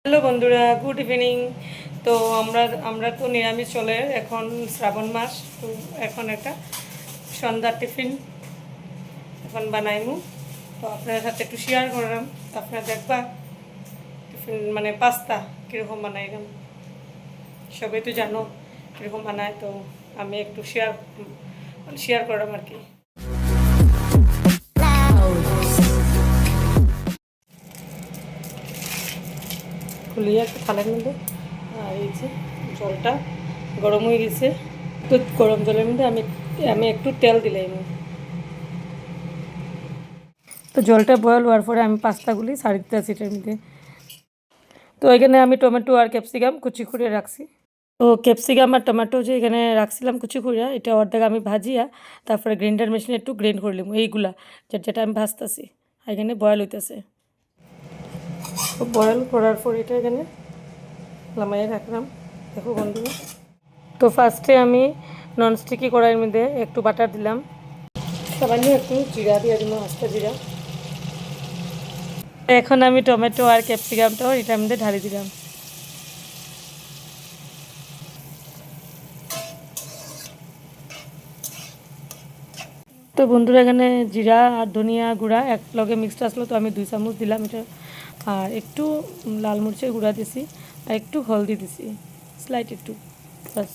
Hello বন্ধুরা, good evening. তো আমরা তো নিরামিষ চলে, এখন শ্রাবণ মাস। তো এখন একটা সন্ধ্যার টিফিন এখন বানাইমু। তো আপনার সাথে একটু শেয়ার করলাম। তো আপনারা দেখবা টিফিন মানে পাস্তা কীরকম বানাইলাম। সবাই তো জানো কীরকম বানায়, তো আমি একটু শেয়ার করলাম আর কি। খুলিয়ে একটু থালার মধ্যে, আর এই যে জলটা গরম হয়ে গেছে। তো গরম জলের মধ্যে আমি একটু তেল দিলাম। তো জলটা বয়েল হওয়ার পরে আমি পাস্তাগুলি ছাড়ি দিতেছি এটার মধ্যে। তো এখানে আমি টমেটো আর ক্যাপসিকাম কুচি করে রাখছি। তো ক্যাপসিকাম আর টমেটো যে এখানে রাখছিলাম কুচি করে, এটা অর্ধেক আমি ভাজিয়া তারপরে গ্রাইন্ডার মেশিনে একটু গ্রাইন্ড করলাম এইগুলা, যেটা আমি ভাজতেছি। এখানে বয়েল হইতেছে। তো বয়েল করার পর এটা এখানে নামাইয়ে রাখলাম। দেখো বন্ধুরা, তো ফার্স্টে আমি ননস্টিকি কড়াইয়ের মধ্যে একটু বাটার দিলাম, সামান্য একটু জিরা দিয়ে দিলাম, আস্তা জিরা। এখন আমি টমেটো আর ক্যাপসিকামটাও এটার মধ্যে ঢালি দিলাম। তো বন্ধুরা, এখানে জিরা আর ধনিয়া গুঁড়া এক লগে মিক্সড আসলো, তো আমি 2 চামচ দিলাম এটা। আর একটু লাল মরিচের গুঁড়া দিছি, আর একটু হলদি দিছি, স্লাইট একটু, বাস।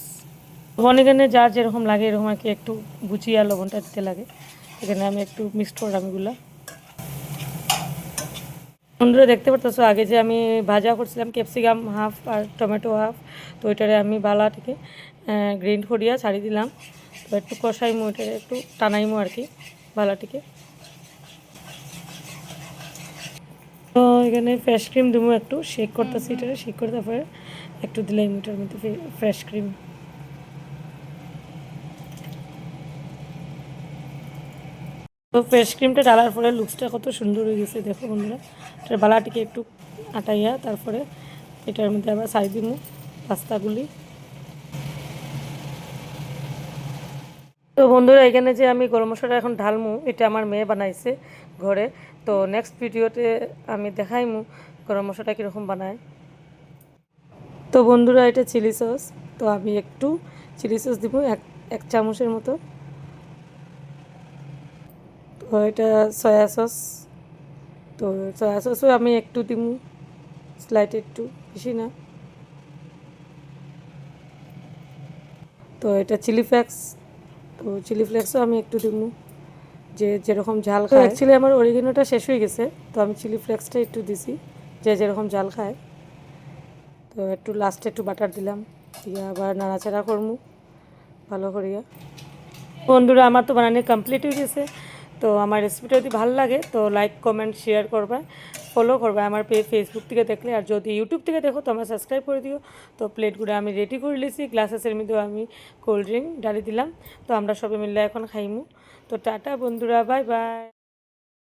লবণ এখানে যার যেরকম লাগে এরকম আর কি, একটু বুঝিয়ে আর লবণটা দিতে লাগে। এখানে আমি একটু মিক্সড করলাম এগুলো। বন্ধুরা দেখতে পারতেছো, আগে যে আমি ভাজা করছিলাম ক্যাপসিকাম হাফ আর টমেটো হাফ, তো ওইটারে আমি বালাটিকে গ্রাইন্ড করিয়া ছাড়ি দিলাম। তো একটু কষাইমো, ওইটারে একটু টানাইমো আর কি বালাটিকে। তো এখানে ফ্রেশ ক্রিম দেবো, একটু শেক করতেছি, এটারে শেক করে তারপরে একটু দিলাম এটার মধ্যে ফ্রেশ ক্রিম। তো ফ্রেশ ক্রিমটা ডালার পরে লুকসটা কত সুন্দর হয়ে গেছে দেখো বন্ধুরা। এটার বালাটিকে একটু আটাইয়া তারপরে এটার মধ্যে আবার ছাড়ি দিব পাস্তাগুলি। তো বন্ধুরা, এখানে যে আমি গরম মশলাটা এখন ঢালমু, এটা আমার মেয়ে বানাইছে ঘরে। তো নেক্সট ভিডিওতে আমি দেখাইমু গরম মশলাটা কীরকম বানায়। তো বন্ধুরা, এটা চিলি সস। তো আমি একটু চিলি সস দিব, এক চামচের মতো। তো এটা সয়া সস। তো সয়া সসও আমি একটু দিব, স্লাইট একটু, বেশি না। তো এটা চিলি ফ্লেক্স। তো চিলি ফ্লেক্সও আমি একটু দিব, যে যেরকম ঝাল খায়। অ্যাকচুয়ালি আমার অরিজিনালটা শেষ হয়ে গেছে, তো আমি চিলি ফ্লেক্সটা একটু দিছি, যে যেরকম ঝাল খায়। তো একটু লাস্টে একটু বাটার দিলাম, দিয়ে আবার নাড়াচাড়া করবো ভালো করিয়া। বন্ধুরা, আমার তো বানানো কমপ্লিট হয়ে গেছে। তো আমার রেসিপিটা যদি ভালো লাগে তো লাইক কমেন্ট শেয়ার করবা, ফলো করবা আমার ফেসবুক থেকে দেখলে। আর যদি ইউটিউব থেকে দেখো তো আমার সাবস্ক্রাইব করে দিও। তো প্লেটগুলো আমি রেডি করে নিয়েছি, গ্লাসেসের মধ্যেও আমি কোল্ড ড্রিঙ্ক ডালি দিলাম। তো আমরা সবাই মিলে এখন খাইমু। তো টাটা বন্ধুরা, বাই বাই।